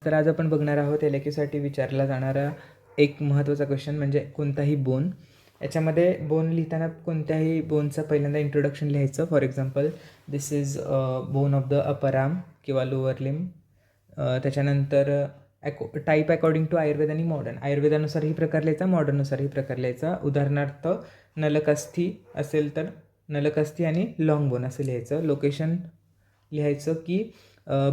तर आज आपण बघणार आहोत एलएक्यूसाठी विचारला जाणारा एक महत्त्वाचा क्वेश्चन म्हणजे कोणताही बोन. याच्यामध्ये बोन लिहिताना कोणत्याही बोनचं पहिल्यांदा इंट्रोडक्शन लिहायचं. For example this is bone of the upper arm किंवा लोअर लिम. त्याच्यानंतर टाईप अकॉर्डिंग टू आयुर्वेद आणि मॉडर्न. आयुर्वेदानुसार ही प्रकार लिहायचा, मॉडर्ननुसार ही प्रकार लिहायचा. उदाहरणार्थ नलकस्थी असेल तर नलकस्थी आणि लाँग बोन असं लिहायचं. लोकेशन लिहायचं की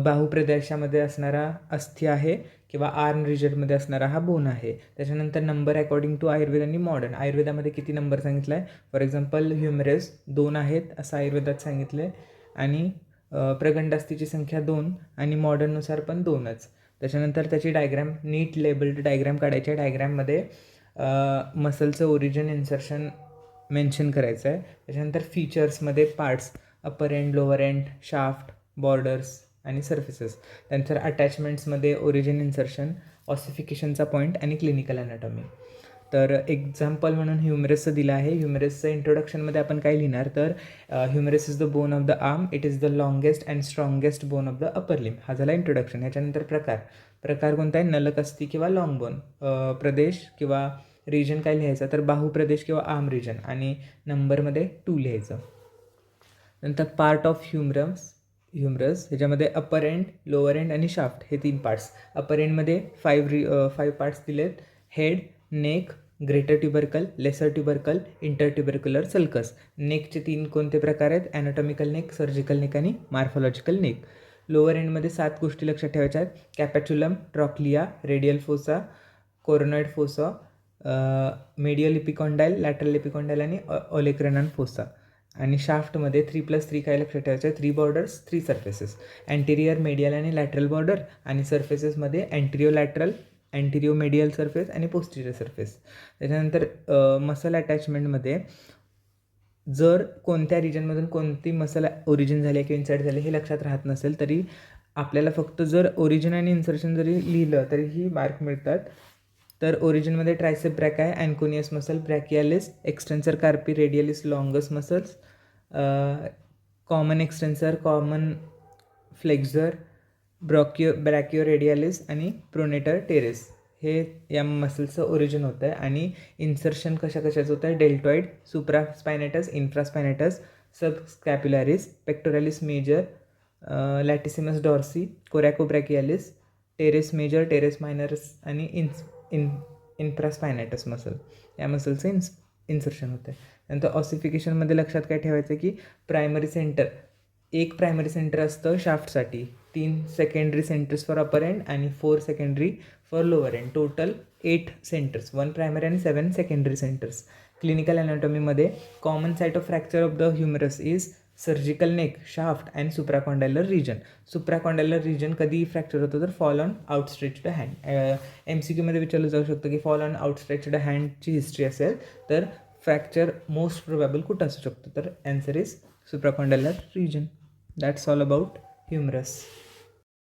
बाहू प्रदेशामध्ये असणारा अस्थी आहे किंवा आर्म रिजनमध्ये असणारा हा बोन आहे. त्याच्यानंतर नंबर अकॉर्डिंग टू आयुर्वेद आणि मॉडर्न. आयुर्वेदामध्ये किती नंबर सांगितला आहे. फॉर एक्झाम्पल ह्युमरस 2 आहेत असं आयुर्वेदात सांगितलं आहे आणि प्रगंड अस्थिची संख्या 2 आणि मॉडर्ननुसार पण 2च. त्याच्यानंतर त्याची डायग्रॅम नीट लेबल्ड डायग्रॅम काढायची आहे. डायग्रॅममध्ये मसलचं ओरिजिन इन्सर्शन मेन्शन करायचं आहे. त्याच्यानंतर फीचर्समध्ये parts upper end, lower end, shaft, borders आणि सर्फेसेस. त्यानंतर अटॅचमेंट्समध्ये ओरिजिन इन्सर्शन, ऑसिफिकेशनचा पॉईंट आणि क्लिनिकल ॲनाटॉमी. तर एक्झाम्पल म्हणून ह्युमरसचं दिलं आहे. ह्युमरसचं इंट्रोडक्शनमध्ये आपण काय लिहिणार तर humerus is the bone of the arm, it is the longest and strongest bone of the upper limb. हा झाला इंट्रोडक्शन. ह्याच्यानंतर प्रकार कोणता आहे, नलकस्थी किंवा लाँग बोन. प्रदेश किंवा रिजन काय लिहायचा तर बाहू प्रदेश किंवा आर्म रिजन आणि नंबरमध्ये 2 लिहायचं. नंतर पार्ट ऑफ ह्युमरस ह्याच्यामध्ये अपर एंड, लोअर एंड आणि शाफ्ट हे 3 पार्ट्स. अपर एंडमध्ये 5 पार्ट्स दिलेत. Head, neck, greater tubercle, lesser tubercle, intertubercular sulcus. नेकचे 3 कोणते प्रकार आहेत, ॲनाटॉमिकल नेक, सर्जिकल नेक आणि मॉर्फॉलॉजिकल नेक. लोअर एंडमध्ये 7 गोष्टी लक्षात ठेवायच्या आहेत. Capitulum, trochlea, radial fossa, coronoid fossa, medial epicondyle, lateral epicondyle आणि ओलेक्रेनन फोसा. आणि शाफ्टमध्ये 3+3 काय लक्षात ठेवायचं, 3 बॉर्डर्स, 3 सर्फेसेस. अँटिरियर, मेडियल आणि लॅटरल बॉर्डर आणि सर्फेसेसमध्ये अँटिरियो मेडियल सर्फेस आणि पोस्टिरियर सर्फेस. त्याच्यानंतर मसल अटॅचमेंटमध्ये जर कोणत्या रिजनमधून कोणती मसल ओरिजिन झाली किंवा इन्सर्ट झाली हे लक्षात राहत नसेल तरी आपल्याला फक्त जर ओरिजिन आणि इन्सर्शन जरी लिहिलं तरीही मार्क मिळतात. तर ओरिजिनमध्ये ट्रायसेप ब्रॅक आहे, anconeus muscle, brachialis, extensor carpi radialis, longus muscles, common extensor, common flexor, brachioradialis आणि प्रोनेटर टेरेस. हे या मसल्सचं ओरिजिन होतं आहे. आणि इन्सर्शन कशाचं होतं आहे, deltoid, supraspinatus, infraspinatus, subscapularis, pectoralis major, latissimus dorsi, coracobrachialis, teres major, teres minor आणि इन्फ्रास्पायनेटस मसल. या मसलचं इन्सर्शन होतं आहे. नंतर ऑसिफिकेशनमध्ये लक्षात काय ठेवायचं की एक प्रायमरी सेंटर असतं शाफ्टसाठी, 3 secondary centers for upper end आणि 4 secondary for lower end. Total 8 centers, 1 primary आणि 7 सेकंडरी सेंटर्स. क्लिनिकल ॲनाटॉमीमध्ये common site of fracture of the humerus is surgical neck, shaft and supracondylar region. Supracondylar region कधी fracture होतं तर fall on outstretched hand. MCQमध्ये विचारलं जाऊ शकतं की फॉल ऑन आउटस्ट्रेच्ड हँडची हिस्ट्री असेल तर फ्रॅक्चर मोस्ट प्रोबॅबल कुठं असू शकतं तर answer is supracondylar region. That's all about humorous.